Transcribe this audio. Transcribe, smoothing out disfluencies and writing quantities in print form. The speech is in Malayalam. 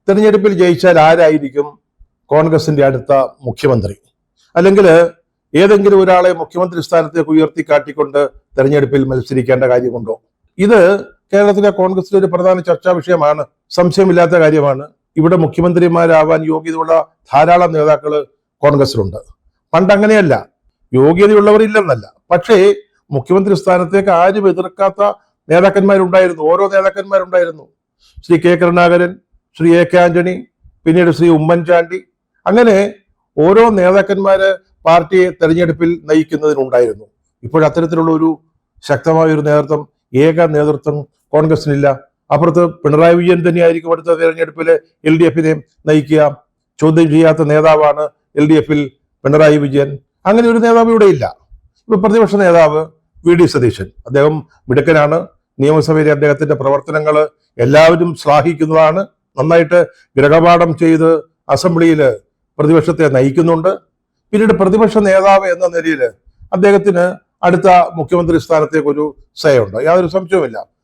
തെരഞ്ഞെടുപ്പിൽ ജയിച്ചാൽ ആരായിരിക്കും കോൺഗ്രസിന്റെ അടുത്ത മുഖ്യമന്ത്രി? അല്ലെങ്കിൽ ഏതെങ്കിലും ഒരാളെ മുഖ്യമന്ത്രി സ്ഥാനത്തേക്ക് ഉയർത്തി കാട്ടിക്കൊണ്ട് തെരഞ്ഞെടുപ്പിൽ മത്സരിക്കേണ്ട കാര്യമുണ്ടോ? ഇത് കേരളത്തിലെ കോൺഗ്രസിലെ ഒരു പ്രധാന ചർച്ചാ വിഷയമാണ്. സംശയമില്ലാത്ത കാര്യമാണ്. ഇവിടെ മുഖ്യമന്ത്രിമാരാവാൻ യോഗ്യതയുള്ള ധാരാളം നേതാക്കൾ കോൺഗ്രസിലുണ്ട്. പണ്ട് അങ്ങനെയല്ല, യോഗ്യതയുള്ളവരില്ലെന്നല്ല, പക്ഷേ മുഖ്യമന്ത്രി സ്ഥാനത്തേക്ക് ആരും എതിർക്കാത്ത നേതാക്കന്മാരുണ്ടായിരുന്നു. ഓരോ നേതാക്കന്മാരുണ്ടായിരുന്നു. ശ്രീ കെ കരുണാകരൻ, ശ്രീ എ കെ ആന്റണി, പിന്നീട് ശ്രീ ഉമ്മൻചാണ്ടി, അങ്ങനെ ഓരോ നേതാക്കന്മാര് പാർട്ടിയെ തെരഞ്ഞെടുപ്പിൽ നയിക്കുന്നതിനുണ്ടായിരുന്നു. ഇപ്പോഴത്തരത്തിലുള്ള ഒരു ശക്തമായ ഒരു നേതൃത്വം, ഏക നേതൃത്വം കോൺഗ്രസിനില്ല. അപ്പുറത്ത് പിണറായി വിജയൻ തന്നെയായിരിക്കും അടുത്ത തെരഞ്ഞെടുപ്പിൽ LDF-നെ നയിക്കുക. ചോദ്യം ചെയ്യാത്ത നേതാവാണ് LDF-ൽ പിണറായി വിജയൻ. അങ്ങനെ ഒരു നേതാവ് ഇവിടെ ഇല്ല. ഇപ്പൊ പ്രതിപക്ഷ നേതാവ് VD സതീശൻ, അദ്ദേഹം മിടുക്കനാണ്. നിയമസഭയിലെ അദ്ദേഹത്തിന്റെ പ്രവർത്തനങ്ങൾ എല്ലാവരും ശ്ലാഘിക്കുന്നതാണ്. നന്നായിട്ട് ഗ്രഹപാഠം ചെയ്ത് അസംബ്ലിയിൽ പ്രതിപക്ഷത്തെ നയിക്കുന്നുണ്ട്. പിന്നീട് പ്രതിപക്ഷ നേതാവ് എന്ന നിലയിൽ അദ്ദേഹത്തിന് അടുത്ത മുഖ്യമന്ത്രി സ്ഥാനത്തേക്ക് ഒരു സയുണ്ട്, യാതൊരു സംശയവുമില്ല.